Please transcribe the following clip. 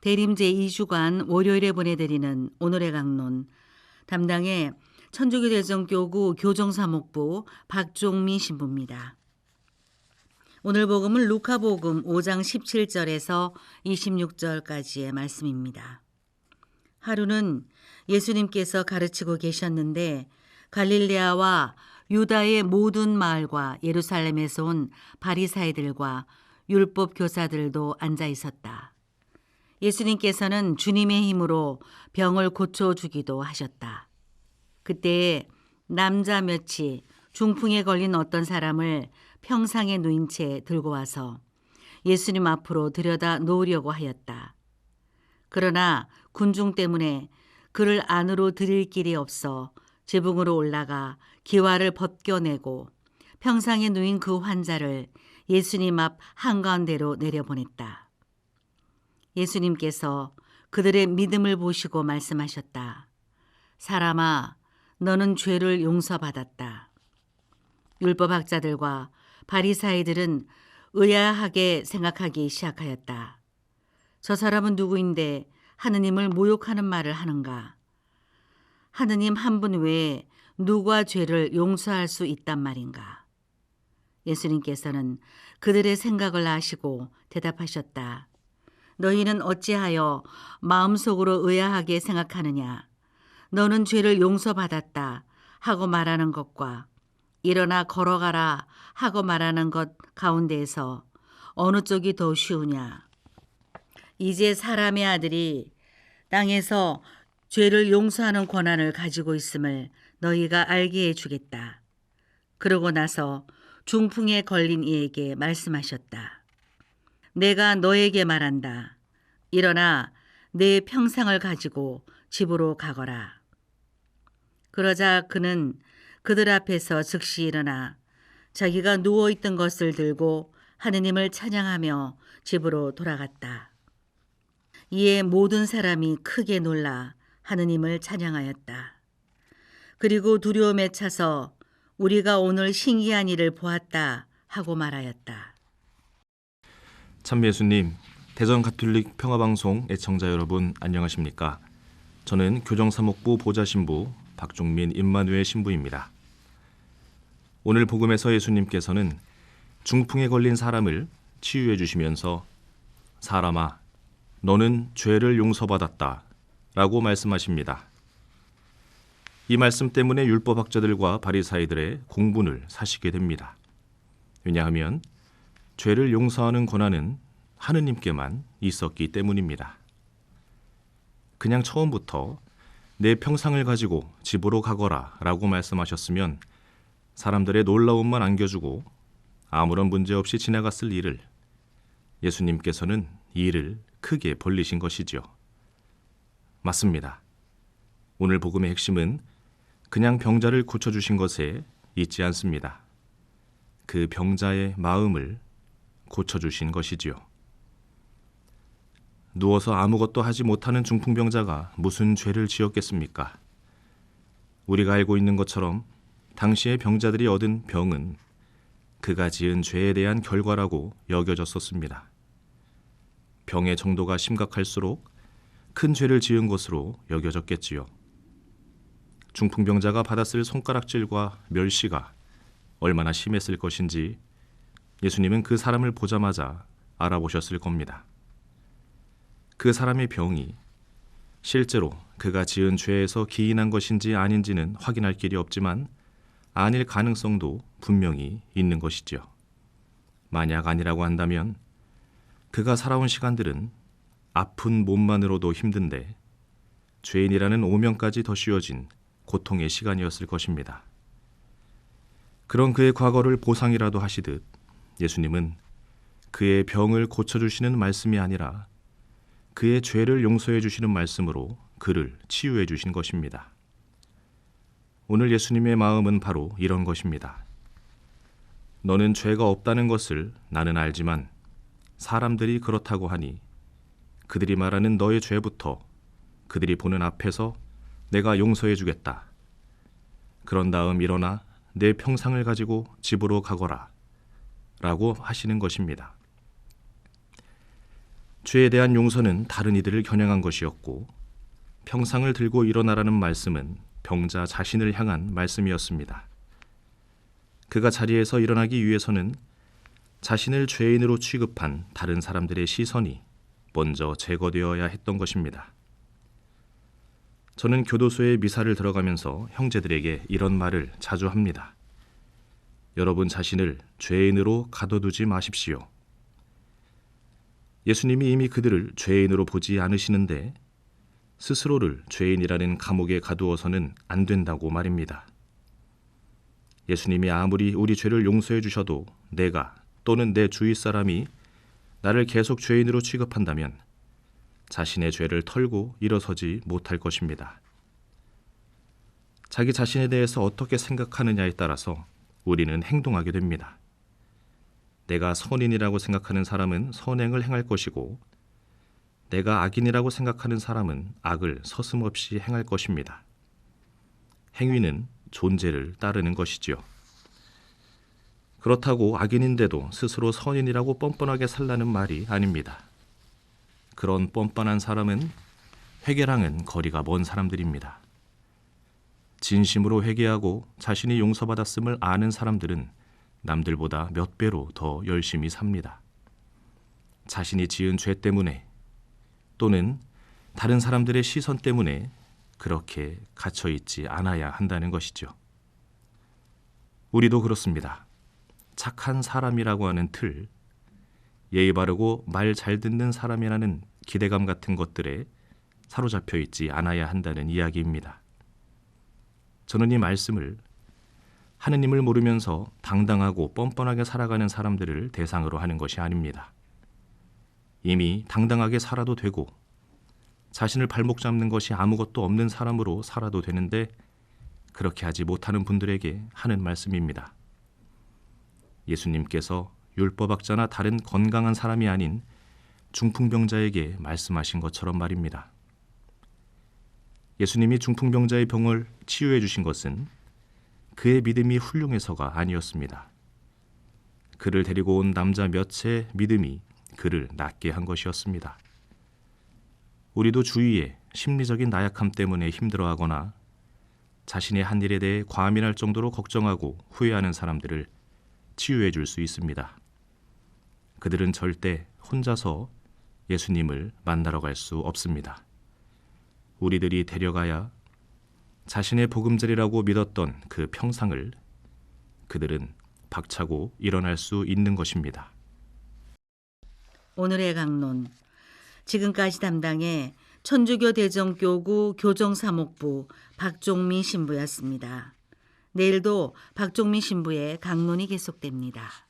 대림 제2주간 월요일에 보내드리는 오늘의 강론, 담당의 천주교 대전교구 교정사목부 박종미 신부입니다. 오늘 복음은 루카복음 5장 17절에서 26절까지의 말씀입니다. 하루는 예수님께서 가르치고 계셨는데 갈릴레아와 유다의 모든 마을과 예루살렘에서 온 바리사이들과 율법 교사들도 앉아 있었다. 예수님께서는 주님의 힘으로 병을 고쳐주기도 하셨다. 그때에 남자 몇이 중풍에 걸린 어떤 사람을 평상에 누인 채 들고 와서 예수님 앞으로 들여다 놓으려고 하였다. 그러나 군중 때문에 그를 안으로 들일 길이 없어 지붕으로 올라가 기와를 벗겨내고 평상에 누인 그 환자를 예수님 앞 한가운데로 내려보냈다. 예수님께서 그들의 믿음을 보시고 말씀하셨다. 사람아, 너는 죄를 용서받았다. 율법학자들과 바리사이들은 의아하게 생각하기 시작하였다. 저 사람은 누구인데 하느님을 모욕하는 말을 하는가? 하느님 한 분 외에 누가 죄를 용서할 수 있단 말인가? 예수님께서는 그들의 생각을 아시고 대답하셨다. 너희는 어찌하여 마음속으로 의아하게 생각하느냐? 너는 죄를 용서받았다 하고 말하는 것과 일어나 걸어가라 하고 말하는 것 가운데에서 어느 쪽이 더 쉬우냐? 이제 사람의 아들이 땅에서 죄를 용서하는 권한을 가지고 있음을 너희가 알게 해주겠다. 그러고 나서 중풍에 걸린 이에게 말씀하셨다. 내가 너에게 말한다. 일어나 내 평상을 가지고 집으로 가거라. 그러자 그는 그들 앞에서 즉시 일어나 자기가 누워있던 것을 들고 하느님을 찬양하며 집으로 돌아갔다. 이에 모든 사람이 크게 놀라 하느님을 찬양하였다. 그리고 두려움에 차서 우리가 오늘 신기한 일을 보았다 하고 말하였다. 참 예수님, 대전 가톨릭 평화방송 애청자 여러분 안녕하십니까? 저는 교정사목부 보좌신부 박종민 임마누엘 신부입니다. 오늘 복음에서 예수님께서는 중풍에 걸린 사람을 치유해 주시면서 사람아, 너는 죄를 용서받았다 라고 말씀하십니다. 이 말씀 때문에 율법학자들과 바리사이들의 공분을 사시게 됩니다. 왜냐하면 죄를 용서하는 권한은 하느님께만 있었기 때문입니다. 그냥 처음부터 내 평상을 가지고 집으로 가거라 라고 말씀하셨으면 사람들의 놀라움만 안겨주고 아무런 문제 없이 지나갔을 일을 예수님께서는 이 일을 크게 벌리신 것이죠. 맞습니다. 오늘 복음의 핵심은 그냥 병자를 고쳐주신 것에 있지 않습니다. 그 병자의 마음을 고쳐주신 것이지요. 누워서 아무것도 하지 못하는 중풍병자가 무슨 죄를 지었겠습니까? 우리가 알고 있는 것처럼 당시의 병자들이 얻은 병은 그가 지은 죄에 대한 결과라고 여겨졌었습니다. 병의 정도가 심각할수록 큰 죄를 지은 것으로 여겨졌겠지요. 중풍병자가 받았을 손가락질과 멸시가 얼마나 심했을 것인지 예수님은 그 사람을 보자마자 알아보셨을 겁니다. 그 사람의 병이 실제로 그가 지은 죄에서 기인한 것인지 아닌지는 확인할 길이 없지만 아닐 가능성도 분명히 있는 것이죠. 만약 아니라고 한다면 그가 살아온 시간들은 아픈 몸만으로도 힘든데 죄인이라는 오명까지 더 씌워진 고통의 시간이었을 것입니다. 그런 그의 과거를 보상이라도 하시듯 예수님은 그의 병을 고쳐주시는 말씀이 아니라 그의 죄를 용서해 주시는 말씀으로 그를 치유해 주신 것입니다. 오늘 예수님의 마음은 바로 이런 것입니다. 너는 죄가 없다는 것을 나는 알지만 사람들이 그렇다고 하니 그들이 말하는 너의 죄부터 그들이 보는 앞에서 내가 용서해 주겠다. 그런 다음 일어나 내 평상을 가지고 집으로 가거라 라고 하시는 것입니다. 죄에 대한 용서는 다른 이들을 겨냥한 것이었고 평상을 들고 일어나라는 말씀은 병자 자신을 향한 말씀이었습니다. 그가 자리에서 일어나기 위해서는 자신을 죄인으로 취급한 다른 사람들의 시선이 먼저 제거되어야 했던 것입니다. 저는 교도소에 미사를 들어가면서 형제들에게 이런 말을 자주 합니다. 여러분 자신을 죄인으로 가둬두지 마십시오. 예수님이 이미 그들을 죄인으로 보지 않으시는데 스스로를 죄인이라는 감옥에 가두어서는 안 된다고 말입니다. 예수님이 아무리 우리 죄를 용서해 주셔도 내가 또는 내 주위 사람이 나를 계속 죄인으로 취급한다면 자신의 죄를 털고 일어서지 못할 것입니다. 자기 자신에 대해서 어떻게 생각하느냐에 따라서 우리는 행동하게 됩니다. 내가 선인이라고 생각하는 사람은 선행을 행할 것이고 내가 악인이라고 생각하는 사람은 악을 서슴없이 행할 것입니다. 행위는 존재를 따르는 것이지요. 그렇다고 악인인데도 스스로 선인이라고 뻔뻔하게 살라는 말이 아닙니다. 그런 뻔뻔한 사람은 회개랑은 거리가 먼 사람들입니다. 진심으로 회개하고 자신이 용서받았음을 아는 사람들은 남들보다 몇 배로 더 열심히 삽니다. 자신이 지은 죄 때문에 또는 다른 사람들의 시선 때문에 그렇게 갇혀 있지 않아야 한다는 것이죠. 우리도 그렇습니다. 착한 사람이라고 하는 틀, 예의 바르고 말 잘 듣는 사람이라는 기대감 같은 것들에 사로잡혀 있지 않아야 한다는 이야기입니다. 저는 이 말씀을 하느님을 모르면서 당당하고 뻔뻔하게 살아가는 사람들을 대상으로 하는 것이 아닙니다. 이미 당당하게 살아도 되고 자신을 발목 잡는 것이 아무것도 없는 사람으로 살아도 되는데 그렇게 하지 못하는 분들에게 하는 말씀입니다. 예수님께서 율법학자나 다른 건강한 사람이 아닌 중풍병자에게 말씀하신 것처럼 말입니다. 예수님이 중풍병자의 병을 치유해 주신 것은 그의 믿음이 훌륭해서가 아니었습니다. 그를 데리고 온 남자 몇의 믿음이 그를 낫게 한 것이었습니다. 우리도 주위에 심리적인 나약함 때문에 힘들어하거나 자신의 한 일에 대해 과민할 정도로 걱정하고 후회하는 사람들을 치유해 줄 수 있습니다. 그들은 절대 혼자서 예수님을 만나러 갈 수 없습니다. 우리들이 데려가야 자신의 보금자리라고 믿었던 그 평상을 그들은 박차고 일어날 수 있는 것입니다. 오늘의 강론, 지금까지 담당해 천주교 대정교구 교정사목부 박종미 신부였습니다. 내일도 박종미 신부의 강론이 계속됩니다.